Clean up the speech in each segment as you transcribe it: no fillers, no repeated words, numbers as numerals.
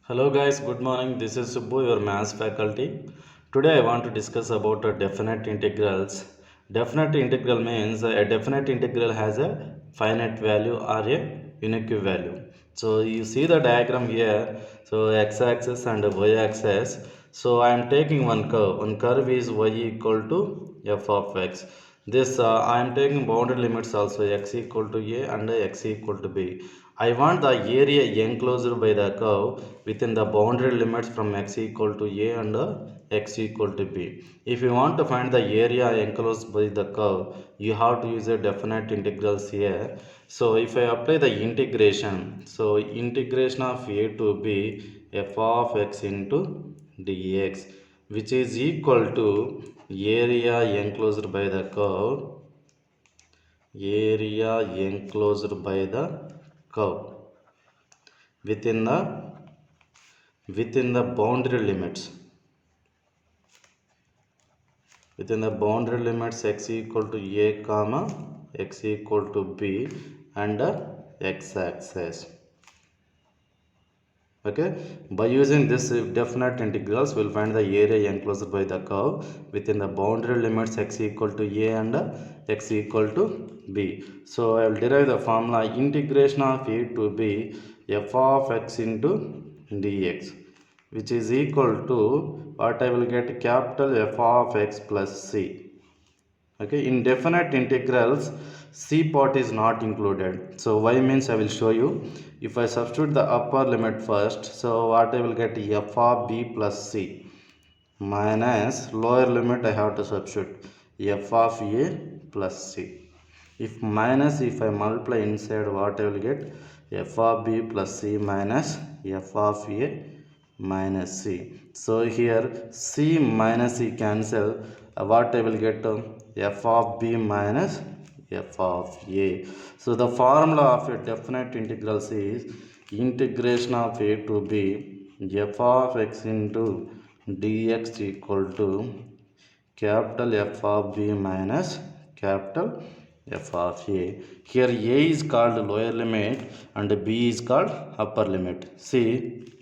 Hello guys, good morning. This is Subbu, your maths faculty. Today I want to discuss about definite integrals. Definite integral means a definite integral has a finite value or a unique value. So you see the diagram here. So x-axis and y-axis. So I am taking one curve. One curve is y equal to f of x. This I am taking boundary limits also x equal to a and x equal to b. I want the area enclosed by the curve within the boundary limits from x equal to a and x equal to b. If you want to find the area enclosed by the curve, you have to use a definite integrals here. So if I apply the integration, so integration of a to b f of x into dx, which is equal to area enclosed by the curve, area enclosed by the curve within the boundary limits, x equal to a comma x equal to b and x-axis. Okay, by using this definite integrals we'll find the area enclosed by the curve within the boundary limits x equal to a and x equal to b. So I will derive the formula integration of a to b f of x into dx, which is equal to what I will get, capital F of x plus c. Okay, in definite integrals c part is not included. So y means I will show you. If I substitute the upper limit first, so what I will get, f of b plus c minus lower limit I have to substitute f of a plus c. If I multiply inside, what I will get, f of b plus c minus f of a minus c. So here c minus c cancel, what I will get, f of b minus f of a. So the formula of a definite integrals is integration of a to b f of x into dx equal to capital F of b minus capital F of a. Here a is called lower limit and b is called upper limit. See,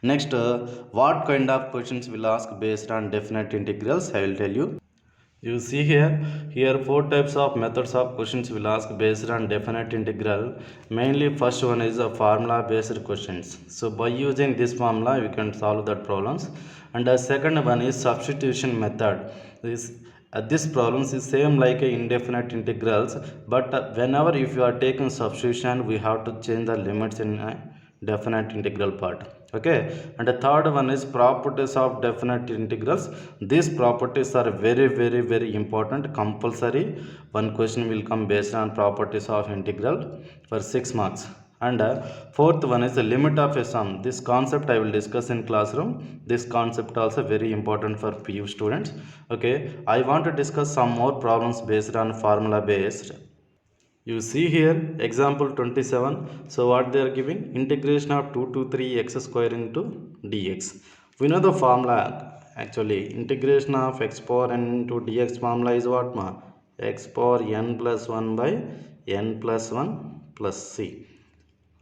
next, what kind of questions will ask based on definite integrals, I will tell you. You see here four types of methods of questions will ask based on definite integral. Mainly first one is a formula based questions. So by using this formula we can solve that problems. And the second one is substitution method. This problems is same like a indefinite integrals, but whenever if you are taking substitution we have to change the limits in definite integral part. Okay, and the third one is properties of definite integrals. These properties are very important, compulsory. One question will come based on properties of integral for 6 marks. And fourth one is the limit of a sum. This concept I will discuss in classroom. This concept also very important for PU students. Okay, I want to discuss some more problems based on formula based. You see here example 27. So what they are giving, integration of 2 to 3 x square into dx. We know the formula. Actually integration of x power n into dx formula is what, ma? X power n plus 1 by n plus 1 plus c.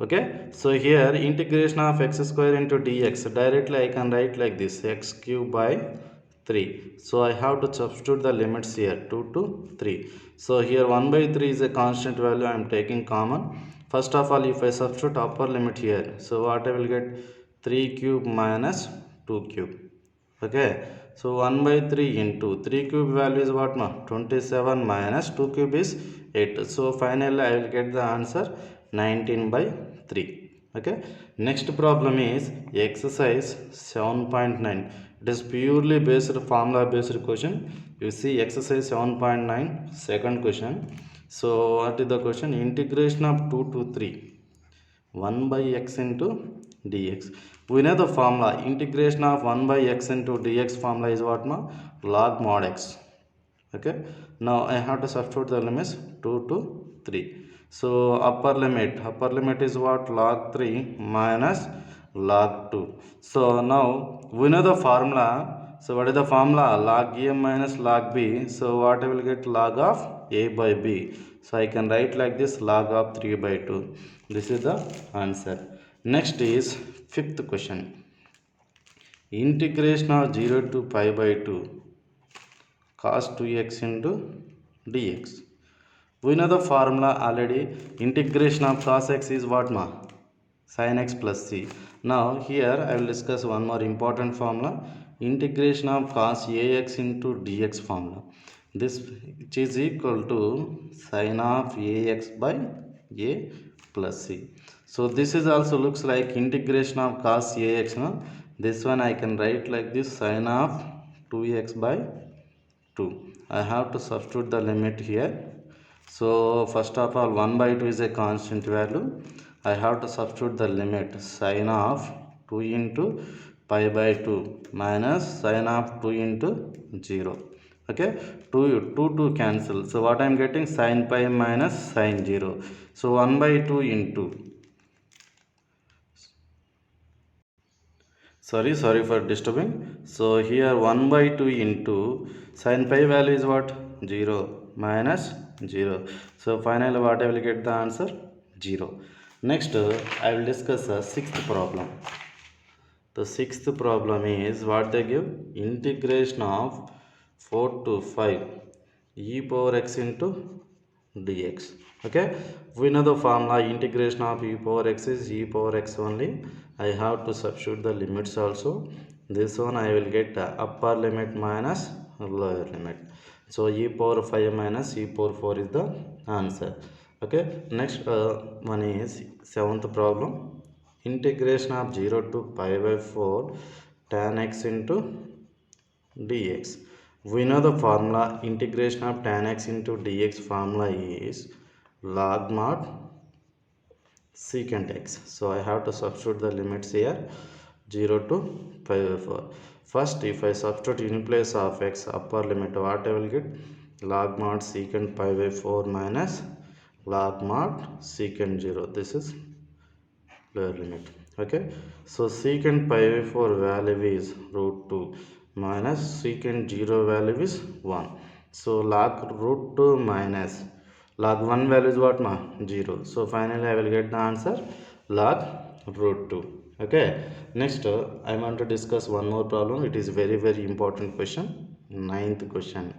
Okay, so here integration of x square into dx, directly I can write like this, x cube by 3. So I have to substitute the limits here, 2 to 3. So here 1 by 3 is a constant value, I am taking common. First of all, if I substitute upper limit here, so what I will get, 3 cube minus 2 cube. Okay, so 1 by 3 into 3 cube value is what, ma? 27 minus 2 cube is 8. So finally I will get the answer 19 by 3. Okay, next problem is exercise 7.9. It is purely based formula based question. You see exercise 7.9, second question. So what is the question, integration of 2 to 3 1 by x into dx. We know the formula, integration of 1 by x into dx formula is what, ma? Log mod x. Okay, now I have to substitute the limits 2 to 3. So upper limit is what, log 3 minus log 2. So now we know the formula. So what is the formula, log a minus log b. So what I will get, log of a by b. So I can write like this, log of 3 by 2. This is the answer. Next is Fifth question. Integration of 0 to pi by 2 cos 2x into dx. We know the formula already. Integration of cos x is what ma? Sin x plus c. Now here I will discuss one more important formula. Integration of cos ax into dx formula. This which is equal to sin of ax by a plus c. So this is also looks like integration of cos ax. No? This one I can write like this, sin of 2x by 2. I have to substitute the limit here. So first of all 1 by 2 is a constant value. I have to substitute the limit sin of 2 into pi by 2 minus sin of 2 into 0. Okay, 2 cancel. So what I am getting, sin pi minus sin 0. So 1 by 2 into, sorry for disturbing. So here 1 by 2 into sin pi value is what? 0 minus 0. So finally what I will get the answer? 0. Next I will discuss the sixth problem. The sixth problem is what they give? Integration of 4 to 5 e power x into dx. Okay, we know the formula. Integration of e power x is e power x only. I have to substitute the limits also. This one I will get upper limit minus lower limit. So e power 5 minus e power 4 is the answer. Okay, next one is seventh problem. Integration of 0 to pi by 4 tan x into dx. We know the formula. Integration of tan x into dx formula is log mod secant x. So I have to substitute the limits here, 0 to pi by 4. First if I substitute in place of x upper limit, what I will get? Log mod secant pi by 4 minus log mod secant 0. This is lower limit. Okay, so secant pi by 4 value is root 2 minus secant 0 value is 1. So log root 2 minus log 1 value is what ma? 0. So finally I will get the answer log root 2. Okay, next I want to discuss one more problem. It is very important question, ninth question.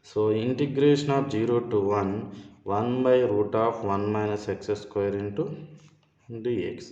So integration of 0 to 1 by root of 1 minus x square into dx.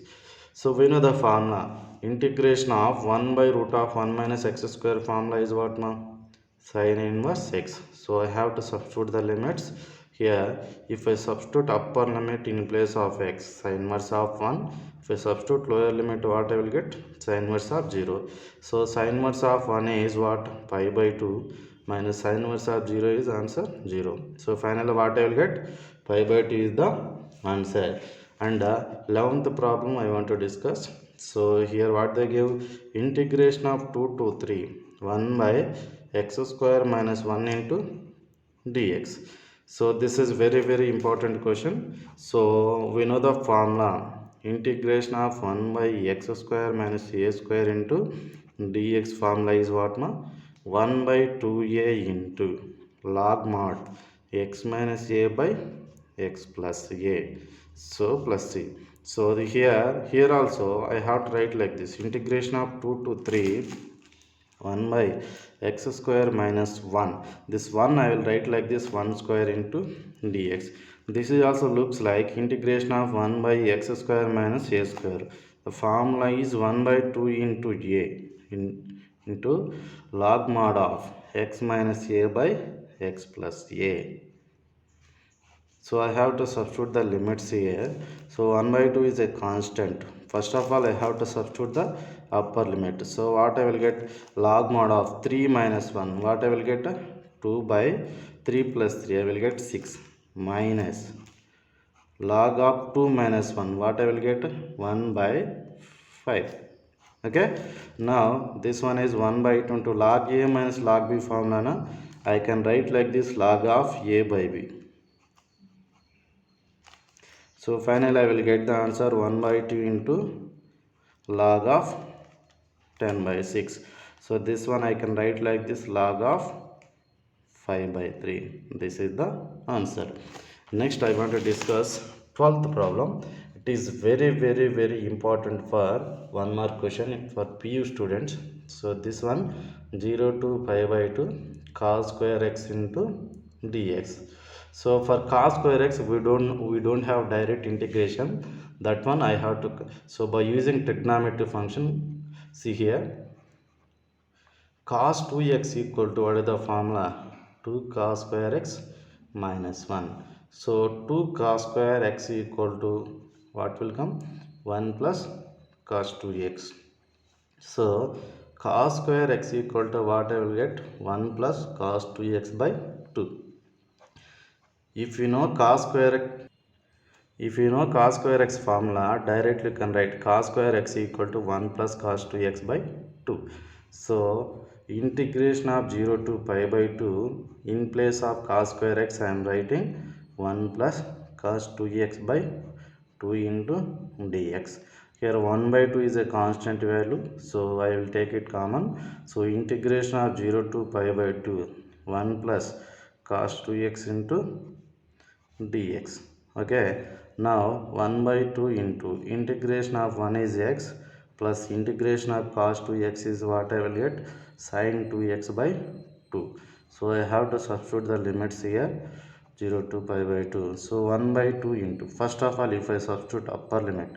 So we know the formula. Integration of 1 by root of 1 minus x square formula is what now? Sin inverse x. So I have to substitute the limits here. If I substitute upper limit in place of x, sin inverse of 1. If I substitute lower limit, what I will get? Sin inverse of 0. So sin inverse of 1 is what? Pi by 2 minus sin inverse of 0 is answer 0. So finally what I will get? Pi by 2 is the answer. And 11th problem I want to discuss. So here what they give? Integration of 2 to 3 1 by x square minus 1 into dx. So this is very important question. So we know the formula. Integration of 1 by x square minus a square into dx formula is what ma? 1 by 2a into log mod x minus a by x plus a. So plus c. So here also I have to write like this. Integration of 2 to 3 1 by x square minus 1. This 1 I will write like this, 1 square into dx. This is also looks like integration of 1 by x square minus a square. The formula is 1 by 2 into a into log mod of x minus a by x plus a. So I have to substitute the limits here. So 1 by 2 is a constant. First of all I have to substitute the upper limit. So what I will get? Log mod of 3 minus 1. What I will get? 2 by 3 plus 3. I will get 6 minus log of 2 minus 1. What I will get? 1 by 5. Okay. Now this one is 1 by 2 into log a minus log b formula. I can write like this, log of a by b. So finally I will get the answer 1 by 2 into log of 10 by 6. So this one I can write like this, log of 5 by 3. This is the answer. Next I want to discuss 12th problem. It is very important for 1 mark question for PU students. So this one 0 to pi by 2 cos square x into dx. So for cos square x we don't have direct integration, that one I have to. So by using trigonometry function, see here, cos 2x equal to, what is the formula, 2 cos square x minus 1. So 2 cos square x equal to, what will come, 1 plus cos 2x. So cos square x equal to, what I will get, 1 plus cos 2x by 2. If you know cos square x formula, directly you can write cos square x equal to 1 plus cos 2x by 2. So integration of 0 to pi by 2, in place of cos square x I am writing 1 plus cos 2x by 2 into dx. Here 1 by 2 is a constant value, so I will take it common. So integration of 0 to pi by 2, 1 plus cos 2x into dx. Okay, now 1 by 2 into integration of 1 is x plus integration of cos 2x is, what I will get, sin 2x by 2. So I have to substitute the limits here, 0 to pi by 2. So 1 by 2 into, first of all, if I substitute upper limit,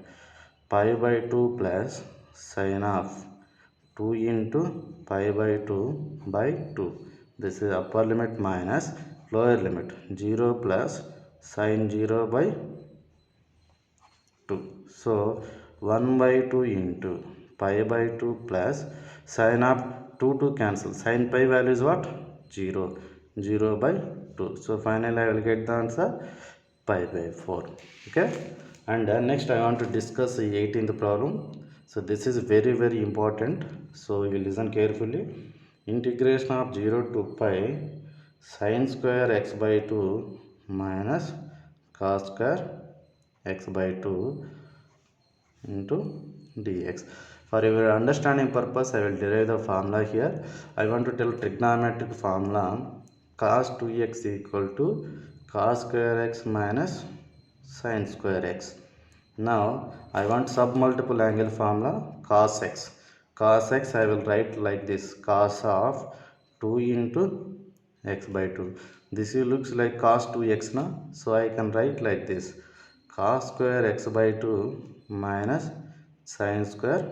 pi by 2 plus sin of 2 into pi by 2 by 2. This is upper limit minus lower limit, 0 plus sin 0 by 2. So 1 by 2 into pi by 2 plus sin of 2 to cancel. Sin pi value is what? 0. 0 by 2. So finally I will get the answer pi by 4. Okay. And next I want to discuss the 18th problem. So this is very important. So you will listen carefully. Integration of 0 to pi sin square x by 2 minus cos square x by 2 into dx. For your understanding purpose, I will derive the formula here. I want to tell trigonometric formula, cos 2x equal to cos square x minus sin square x. Now I want submultiple angle formula, cos x. Cos x I will write like this, cos of 2 into x by 2. This looks like cos 2x now, so I can write like this, cos square x by 2 minus sin square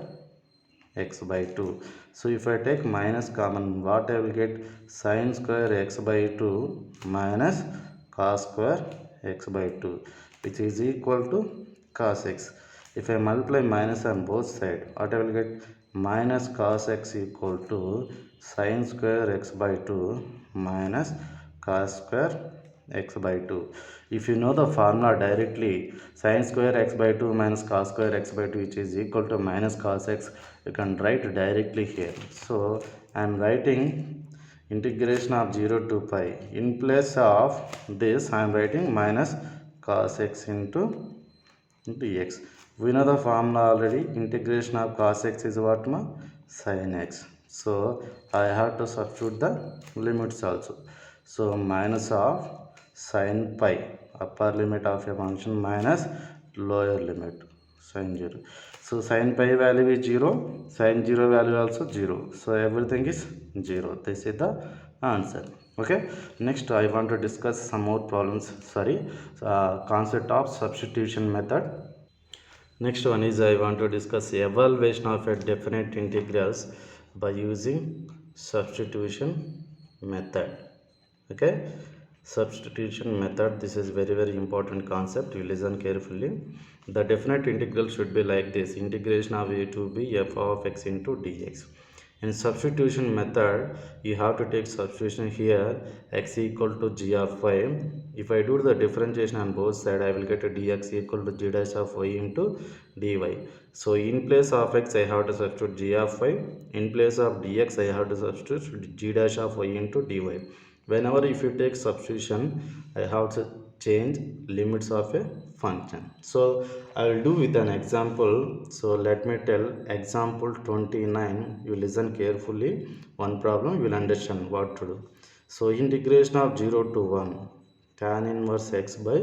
x by 2. So if I take minus common, what I will get, sin square x by 2 minus cos square x by 2, which is equal to cos x. If I multiply minus on both sides, what I will get, minus cos x equal to sin square x by 2 minus cos square x by 2. If you know the formula directly, sin square x by 2 minus cos square x by 2, which is equal to minus cos x, you can write directly here. So I am writing integration of 0 to pi. In place of this I am writing minus cos x into dx. We know the formula already. Integration of cos x is what, ma? Sin x. So I have to substitute the limits also. So minus of sin pi, upper limit of a function, minus lower limit sin 0. So sin pi value is 0, sin 0 value also 0. So everything is 0. This is the answer. Okay. Next I want to discuss some more problems. Concept of substitution method. Next one is, I want to discuss evaluation of a definite integrals by using substitution method. Okay, substitution method, this is very important concept. You listen carefully. The definite integral should be like this, integration of a to b f of x into dx. In substitution method, you have to take substitution here, x equal to g of y. If I do the differentiation on both sides, I will get a dx equal to g dash of y into dy. So in place of x, I have to substitute g of y. In place of dx, I have to substitute g dash of y into dy. Whenever if you take substitution, I have to change limits of a function. So I will do with an example. So let me tell example 29. You listen carefully. One problem, you will understand what to do. So integration of 0 to 1 tan inverse x by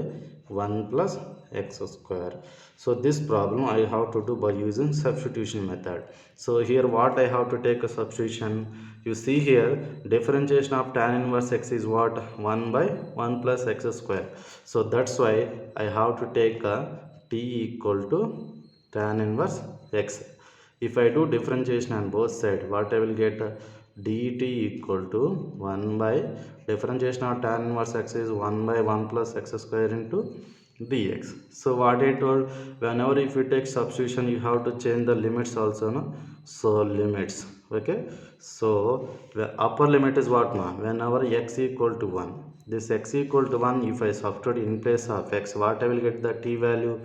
1 plus x square. So this problem I have to do by using substitution method. So here what I have to take a substitution, you see here differentiation of tan inverse x is what, 1 by 1 plus x square. So that's why I have to take a t equal to tan inverse x. If I do differentiation on both sides, what I will get, dt equal to 1 by differentiation of tan inverse x is 1 by 1 plus x square into dx. So what I told, whenever if you take substitution you have to change the limits also, no? So limits, okay. So the upper limit is what, now whenever x equal to 1, this x equal to 1, if I substitute in place of x, what I will get, the t value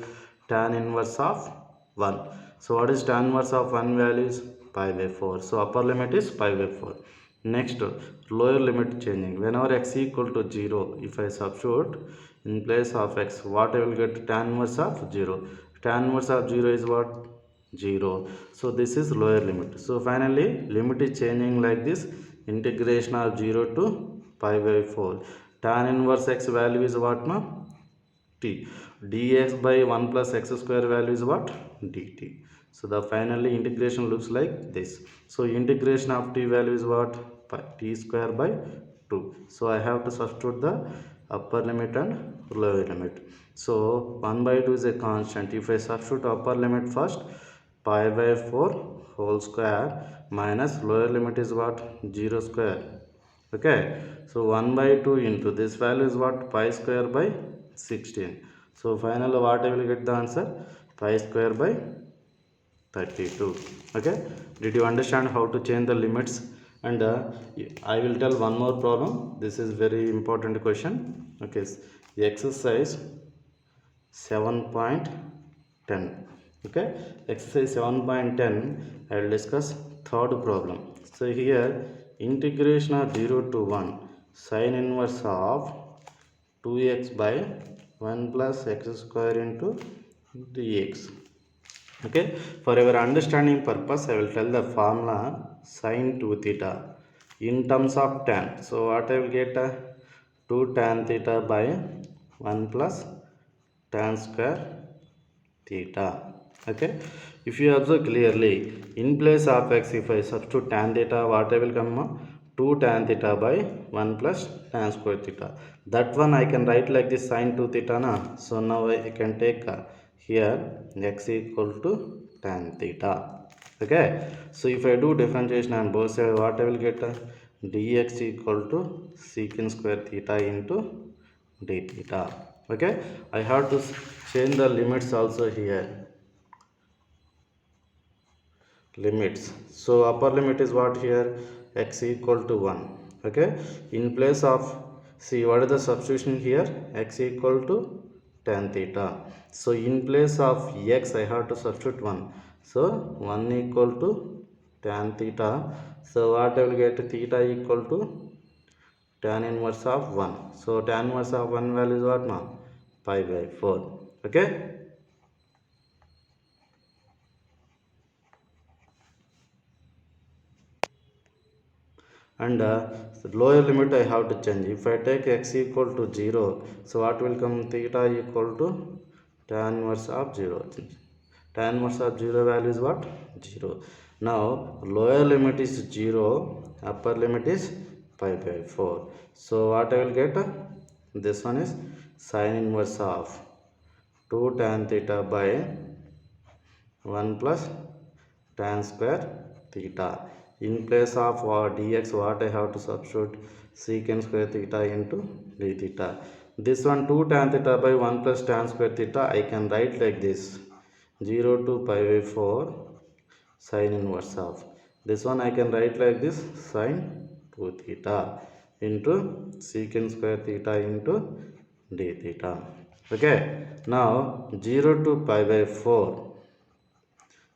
tan inverse of 1. So what is tan inverse of 1 value is pi by 4. So upper limit is pi by 4. Next, lower limit changing. Whenever x equal to 0, if I substitute in place of x, what I will get, tan inverse of 0. Tan inverse of 0 is what, 0. So this is lower limit. So finally limit is changing like this, integration of 0 to pi by 4. Tan inverse x value is what, now t, dx by 1 plus x square value is what, dt. So the finally integration looks like this. So integration of t value is what, t square by 2. So I have to substitute the upper limit and lower limit. So 1 by 2 is a constant. If I substitute upper limit first, pi by 4 whole square minus lower limit is what, 0 square. Okay, so 1 by 2 into this value is what, pi square by 16. So finally what I will get, the answer, pi square by 32. Okay, did you understand how to change the limits? And I will tell one more problem. This is very important question. Okay, the exercise 7.10. okay, exercise 7.10 I will discuss third problem. So here integration of 0 to 1 sin inverse of 2x by 1 plus x square into dx. Okay, for your understanding purpose I will tell the formula sin 2 theta in terms of tan. So what I will get, 2 tan theta by 1 plus tan square theta. Okay, if you observe clearly, in place of x, if I substitute tan theta, what I will come, 2 tan theta by 1 plus tan square theta. That one I can write like this, sin 2 theta na. So now I can take here x equal to tan theta. Okay, so if I do differentiation on both sides, what I will get, dx equal to secant square theta into d theta. Okay, I have to change the limits also here, limits. So upper limit is what here, x equal to 1. Okay, in place of, see what is the substitution here, x equal to tan theta. So in place of x I have to substitute 1. So 1 equal to tan theta. So what I will get, theta equal to tan inverse of 1. So tan inverse of 1 value is what, now pi by 4. Okay, and the lower limit I have to change. If I take x equal to 0, so what will come, theta equal to tan inverse of 0. Tan inverse of 0 value is what, 0. Now lower limit is 0, upper limit is pi by 4. So what I will get, this one is sin inverse of 2 tan theta by 1 plus tan square theta. In place of dx, what I have to substitute, secant square theta into d theta. This one 2 tan theta by 1 plus tan square theta I can write like this, 0 to pi by 4 sin inverse of. This one I can write like this, sin 2 theta into secant square theta into d theta. Okay, now 0 to pi by 4,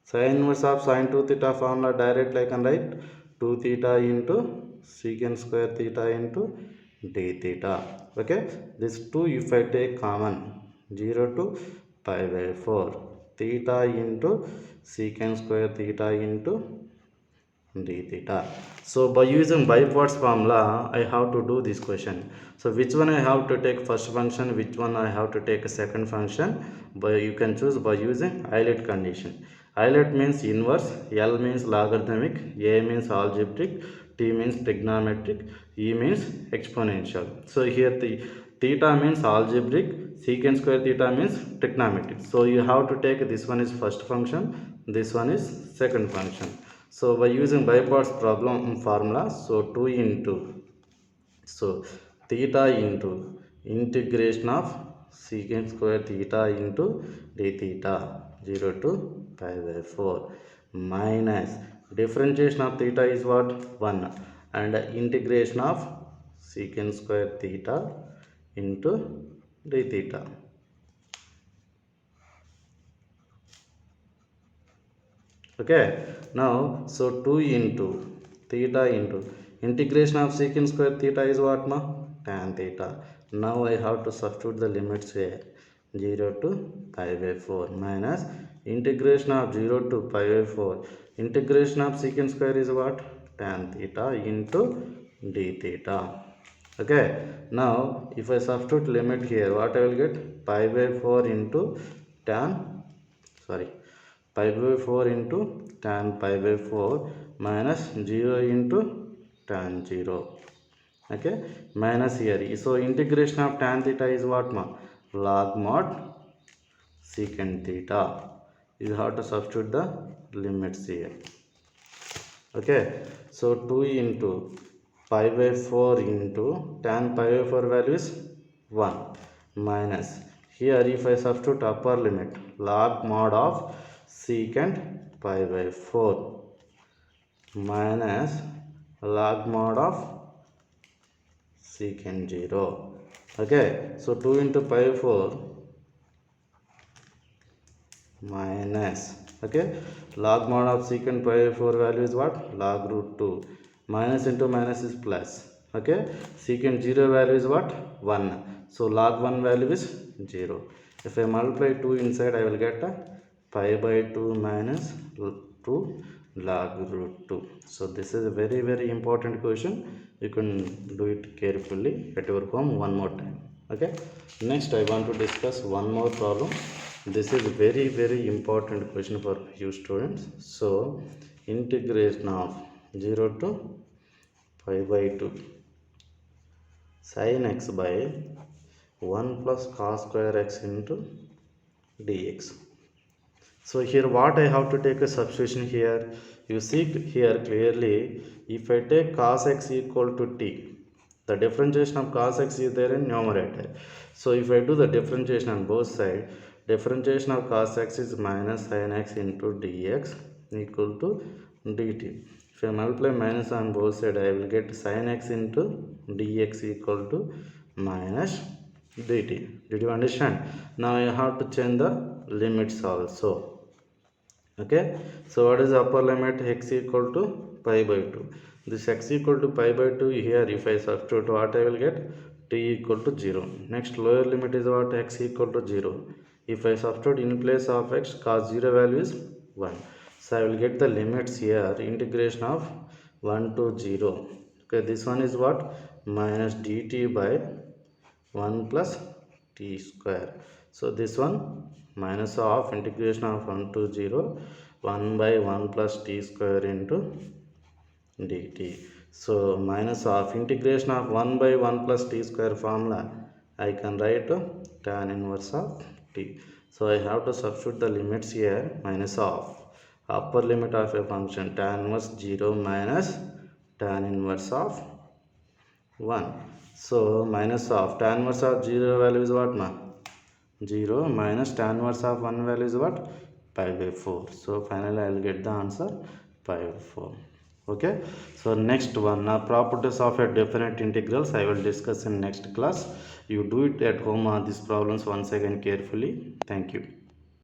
sin inverse of sin 2 theta formula directly I can write 2 theta into secant square theta into d theta. Okay, this 2 if I take common, 0 to pi by 4 theta into secant square theta into d theta. So by using by parts formula, I have to do this question. So which one I have to take first function, which one I have to take a second function, but you can choose by using Eilert condition. Eilert means inverse, L means logarithmic, A means algebraic, T means trigonometric, E means exponential. So here the theta means algebraic, secant square theta means trigonometric. So you have to take this one is first function, this one is second function. So by using by parts problem formula, so 2 into, so theta into integration of secant square theta into d theta 0 to pi by 4 minus differentiation of theta is what 1 and integration of secant square theta into d theta. Okay, now so 2 into theta into integration of secant square theta is what ma? Tan theta. Now I have to substitute the limits here 0 to pi by 4 minus integration of 0 to pi by 4 integration of secant square is what? Tan theta into d theta. Okay, now if I substitute limit here, what I will get? Pi by 4 into tan, sorry, pi by 4 into tan pi by 4 minus 0 into tan 0. Okay, minus here. So integration of tan theta is what ma? Log mod secant theta. You have to substitute the limits here. Okay, so 2 into pi by 4 into tan pi by 4 value is 1 minus here if I substitute upper limit log mod of secant pi by 4 minus log mod of secant 0. Okay, so 2 into pi by 4 minus, okay, log mod of secant pi by 4 value is what? Log root 2 minus into minus is plus. Okay, secant 0 value is what? 1. So log 1 value is 0. If I multiply 2 inside, I will get a pi by 2 minus 2 log root 2. So this is a very very important question. You can do it carefully at your home one more time. Okay, next I want to discuss one more problem. This is a very very important question for you students. So integration of 0 to pi by 2 sin x by 1 plus cos square x into dx. So here what I have to take a substitution here, you see here clearly, if I take cos x equal to t, the differentiation of cos x is there in numerator. So if I do the differentiation on both sides, differentiation of cos x is minus sin x into dx equal to dt. If I multiply minus on both sides, I will get sin x into dx equal to minus dt. Did you understand? Now I have to change the limits also. Okay, so what is the upper limit? X equal to pi by 2. This x equal to pi by 2 here, if I substitute, what I will get? T equal to 0. Next lower limit is what? X equal to 0. If I substitute in place of x, cos 0 value is 1. So I will get the limits here, integration of 1 to 0. Okay, this one is what? Minus dt by 1 plus t square. So this one minus of integration of 1 to 0 1 by 1 plus t square into dt. So minus of integration of 1 by 1 plus t square formula, I can write tan inverse of t. So I have to substitute the limits here, minus of upper limit of a function tan inverse 0 minus tan inverse of 1. So minus of tan inverse of 0 value is what ma? 0 minus tan inverse of 1 value is what? Pi by 4. So finally I will get the answer pi by 4. Okay, so next one, now properties of a definite integrals I will discuss in next class. You do it at home these problems once again carefully. Thank you.